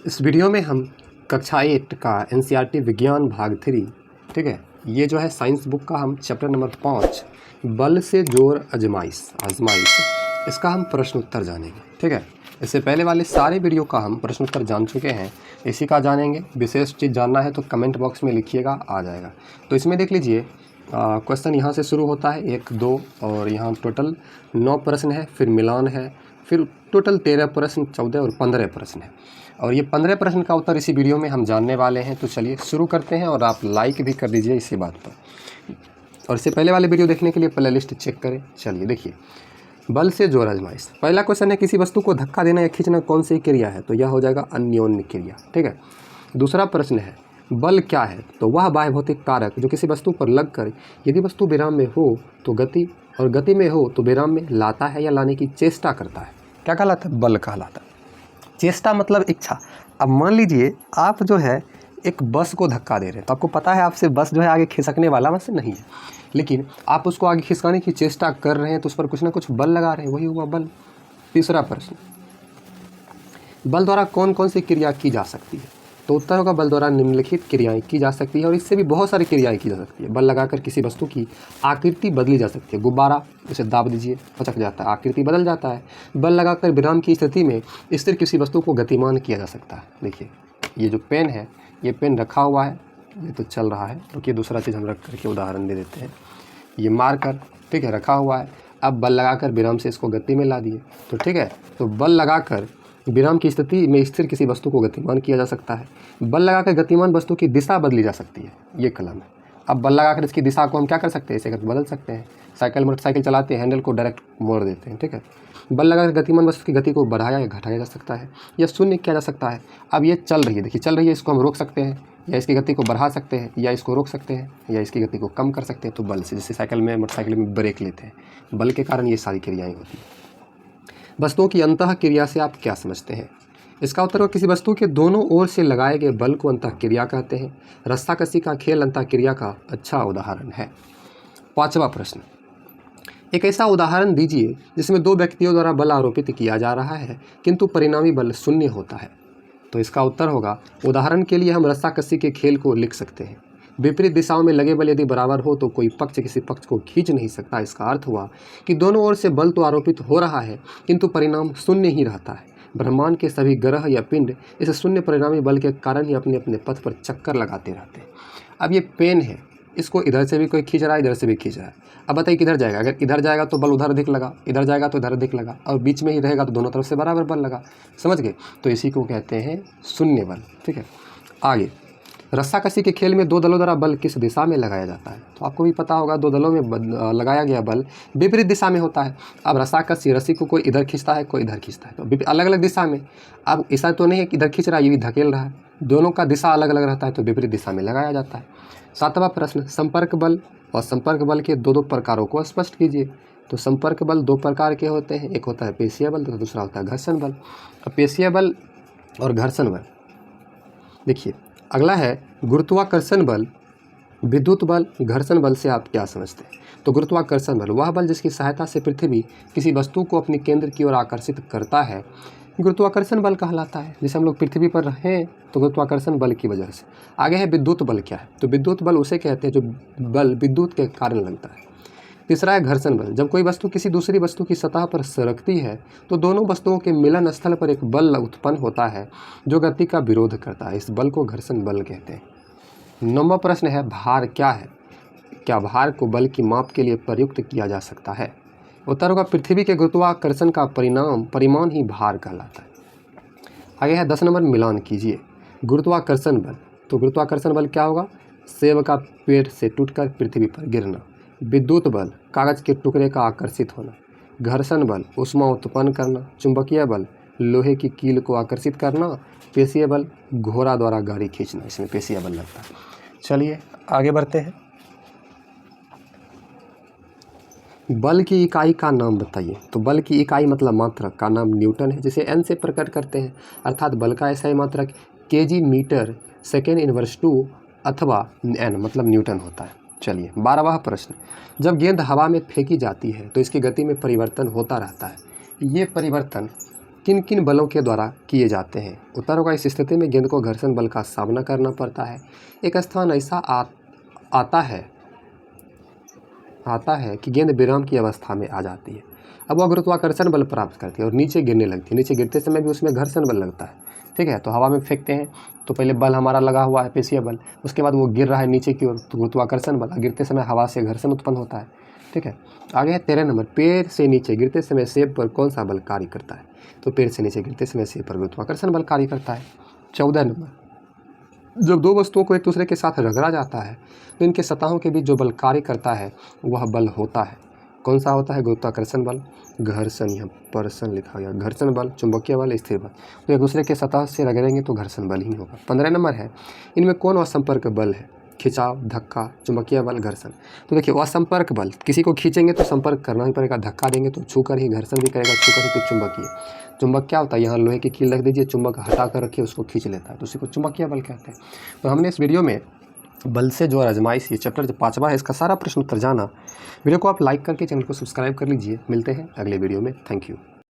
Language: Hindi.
इस वीडियो में हम कक्षा 8 का एनसीईआरटी विज्ञान भाग 3, ठीक है, ये जो है साइंस बुक का हम चैप्टर नंबर 5 बल से जोर आजमाइश इसका हम प्रश्न उत्तर जानेंगे। ठीक है, इससे पहले वाले सारे वीडियो का हम प्रश्न उत्तर जान चुके हैं, इसी का जानेंगे। विशेष चीज़ जानना है तो कमेंट बॉक्स में लिखिएगा, आ जाएगा। तो इसमें देख लीजिए, क्वेश्चन यहाँ से शुरू होता है 1, 2 और यहाँ टोटल 9 प्रश्न है, फिर मिलान है, फिर टोटल 13 प्रश्न, 14 और 15 प्रश्न है। और ये 15 प्रश्न का उत्तर इसी वीडियो में हम जानने वाले हैं। तो चलिए शुरू करते हैं, और आप लाइक भी कर दीजिए इसी बात पर। और इससे पहले वाले वीडियो देखने के लिए प्ले लिस्ट चेक करें। चलिए देखिए, बल से जोर आजमाइश। पहला क्वेश्चन है, किसी वस्तु को धक्का देना या खींचना कौन सी क्रिया है? तो यह हो जाएगा अन्योन्य क्रिया। ठीक है। दूसरा प्रश्न है, बल क्या है? तो वह बाह्य भौतिक कारक जो किसी वस्तु पर लगकर यदि वस्तु विराम में हो तो गति, और गति में हो तो विराम में लाता है या लाने की चेष्टा करता है। क्या कहलाता है? बल कहलाता है। चेष्टा मतलब इच्छा। अब मान लीजिए आप जो है एक बस को धक्का दे रहे हैं, तो आपको पता है आपसे बस जो है आगे खिसकने वाला बस नहीं है, लेकिन आप उसको आगे खिसकाने की चेष्टा कर रहे हैं, तो उस पर कुछ ना कुछ बल लगा रहे हैं, वही हुआ बल। तीसरा प्रश्न, बल द्वारा कौन कौन सी क्रिया की जा सकती है? तो उत्तर होगा, बल द्वारा निम्नलिखित क्रियाएं की जा सकती है, और इससे भी बहुत सारी क्रियाएं की जा सकती है। बल लगाकर किसी वस्तु की आकृति बदली जा सकती है। गुब्बारा उसे दाब दीजिए, पचक जाता है, आकृति बदल जाता है। बल लगाकर विराम की स्थिति में स्थिर किसी वस्तु को गतिमान किया जा सकता है। देखिए, ये जो पेन है, ये पेन रखा हुआ है, ये तो चल रहा है, क्योंकि दूसरा चीज़ हम रख करके उदाहरण दे देते हैं। ये मार्कर, ठीक है, रखा हुआ है। अब बल लगाकर विराम से इसको गति में ला दिए, तो ठीक है, तो बल लगाकर विराम की स्थिति में स्थिर किसी वस्तु को गतिमान किया जा सकता है। बल लगाकर गतिमान वस्तु की दिशा बदली जा सकती है, ये कलम है। अब बल लगाकर इसकी दिशा को हम क्या कर सकते हैं? इसे बदल सकते हैं। साइकिल मोटरसाइकिल चलाते हैं, हैंडल को डायरेक्ट मोड़ देते हैं। ठीक है, बल लगाकर गतिमान वस्तु की गति को बढ़ाया या घटाया जा सकता है, या शून्य किया जा सकता है। अब ये चल रही है, देखिए चल रही है, इसको हम रोक सकते हैं, या इसकी गति को बढ़ा सकते हैं, या इसको रोक सकते हैं, या इसकी गति को कम कर सकते हैं। तो बल से, जैसे साइकिल में मोटरसाइकिल में ब्रेक लेते हैं, बल के कारण ये सारी क्रियाएँ होती हैं। वस्तुओं की अंतः क्रिया से आप क्या समझते हैं? इसका उत्तर हो, किसी वस्तु के दोनों ओर से लगाए गए बल को अंतः क्रिया कहते हैं। रस्साकसी का खेल अंतः क्रिया का अच्छा उदाहरण है। पांचवा प्रश्न, एक ऐसा उदाहरण दीजिए जिसमें दो व्यक्तियों द्वारा बल आरोपित किया जा रहा है किंतु परिणामी बल शून्य होता है। तो इसका उत्तर होगा, उदाहरण के लिए हम रस्साकसी के खेल को लिख सकते हैं। विपरीत दिशाओं में लगे बल यदि बराबर हो तो कोई पक्ष किसी पक्ष को खींच नहीं सकता। इसका अर्थ हुआ कि दोनों ओर से बल तो आरोपित हो रहा है किंतु परिणाम शून्य ही रहता है। ब्रह्मांड के सभी ग्रह या पिंड इस शून्य परिणामी बल के कारण ही अपने अपने पथ पर चक्कर लगाते रहते हैं। अब ये पेन है, इसको इधर से भी कोई खींच रहा है, इधर से भी खींच रहा है। अब बताइए किधर जाएगा? अगर इधर जाएगा तो बल उधर अधिक लगा, इधर जाएगा तो इधर अधिक लगा, और बीच में ही रहेगा तो दोनों तरफ से बराबर बल लगा। समझ गए? तो इसी को कहते हैं शून्य बल। ठीक है, आगे, रस्साकसी के खेल में दो दलों द्वारा बल किस दिशा में लगाया जाता है? तो आपको भी पता होगा, दो दलों में लगाया गया बल विपरीत दिशा में होता है। अब रस्साकसी, रस्सी को कोई इधर खींचता है, कोई इधर खींचता है, तो अलग अलग दिशा में। अब ऐसा तो नहीं है कि इधर खींच रहा है, ये भी धकेल रहा है, दोनों का दिशा अलग अलग रहता है, तो विपरीत दिशा में लगाया जाता है। सातवां प्रश्न, संपर्क बल और संपर्क बल के दो प्रकारों को स्पष्ट कीजिए। तो संपर्क बल दो प्रकार के होते हैं, एक होता है पेशीय बल तो दूसरा होता है घर्षण बल। अब पेशीय बल और घर्षण बल, देखिए अगला है गुरुत्वाकर्षण बल, विद्युत बल। घर्षण बल से आप क्या समझते हैं? तो गुरुत्वाकर्षण बल वह बल जिसकी सहायता से पृथ्वी किसी वस्तु को अपने केंद्र की ओर आकर्षित करता है, गुरुत्वाकर्षण बल कहलाता है। जैसे हम लोग पृथ्वी पर रहें तो गुरुत्वाकर्षण बल की वजह से। आगे है विद्युत बल। क्या है? तो विद्युत बल उसे कहते हैं जो बल विद्युत के कारण लगता है। तीसरा है घर्षण बल। जब कोई वस्तु किसी दूसरी वस्तु की सतह पर सरकती है तो दोनों वस्तुओं के मिलन स्थल पर एक बल उत्पन्न होता है जो गति का विरोध करता है। इस बल को घर्षण बल कहते हैं। नौवां प्रश्न है, भार क्या है? क्या भार को बल की माप के लिए प्रयुक्त किया जा सकता है? उत्तर होगा, पृथ्वी के गुरुत्वाकर्षण का परिमाण ही भार कहलाता है। आगे है 10 नंबर, मिलान कीजिए। गुरुत्वाकर्षण बल, तो गुरुत्वाकर्षण बल क्या होगा? सेब का पेड़ से टूटकर पृथ्वी पर गिरना। विद्युत बल, कागज के टुकड़े का आकर्षित होना। घर्षण बल, ऊष्मा उत्पन्न करना। चुंबकीय बल, लोहे की कील को आकर्षित करना। पेशीय बल, घोड़ा द्वारा गाड़ी खींचना, इसमें पेशीय बल लगता है। चलिए आगे बढ़ते हैं। बल की इकाई का नाम बताइए। तो बल की इकाई मतलब मात्रक का नाम न्यूटन है, जिसे एन से प्रकट करते हैं, अर्थात बल का ऐसा ही मात्रक केजी मीटर सेकेंड इनवर्स 2 अथवा एन मतलब न्यूटन होता है। चलिए 12वां प्रश्न, जब गेंद हवा में फेंकी जाती है तो इसकी गति में परिवर्तन होता रहता है। ये परिवर्तन किन किन बलों के द्वारा किए जाते हैं? उत्तर होगा इस स्थिति में गेंद को घर्षण बल का सामना करना पड़ता है। एक स्थान ऐसा आता है कि गेंद विराम की अवस्था में आ जाती है। अब वह गुरुत्वाकर्षण बल प्राप्त करती है और नीचे गिरने लगती है। नीचे गिरते समय भी उसमें घर्षण बल लगता है, ठीक है। तो हवा में फेंकते हैं तो पहले बल हमारा लगा हुआ है पेशीय बल, उसके बाद वो गिर रहा है नीचे की ओर तो गुरुत्वाकर्षण बल, गिरते समय हवा से घर्षण उत्पन्न होता है, ठीक है। आगे है 13 नंबर, पैर से नीचे गिरते समय सेब पर कौन सा बल कार्य करता है? तो पैर से नीचे गिरते समय सेब पर गुरुत्वाकर्षण बल कार्य करता है। 14 नंबर, जब दो वस्तुओं को एक दूसरे के साथ रगड़ा जाता है तो इनके सतहों के बीच जो बल कार्य करता है वह बल होता है, कौन सा होता है? गुरुत्वाकर्षण बल, घर्षण, यहाँ पर्सन लिखा गया, घर्षण बल, चुंबकीय बल, स्थिर बल। तो एक दूसरे के सतह से रगड़ेंगे तो घर्षण बल ही होगा। 15 नंबर है, इनमें कौन असंपर्क बल है? खिंचाव, धक्का, चुंबकीय बल, घर्षण। तो देखिए असंपर्क बल, किसी को खींचेंगे तो संपर्क करना ही पड़ेगा, धक्का देंगे तो छू कर ही, घर्षण भी करेगा छू कर ही, तो चुंबकीय। चुंबक क्या होता है? यहाँ लोहे की कील रख दीजिए, चुंबक हटा कर रखिए, उसको खींच लेता है, तो उसी को चुंबकीय बल कहते हैं। तो हमने इस वीडियो में बल से जोर आजमाइश, ये चैप्टर जो 5वां है, इसका सारा प्रश्न उत्तर जाना। वीडियो को आप लाइक करके चैनल को सब्सक्राइब कर लीजिए। मिलते हैं अगले वीडियो में। Thank you.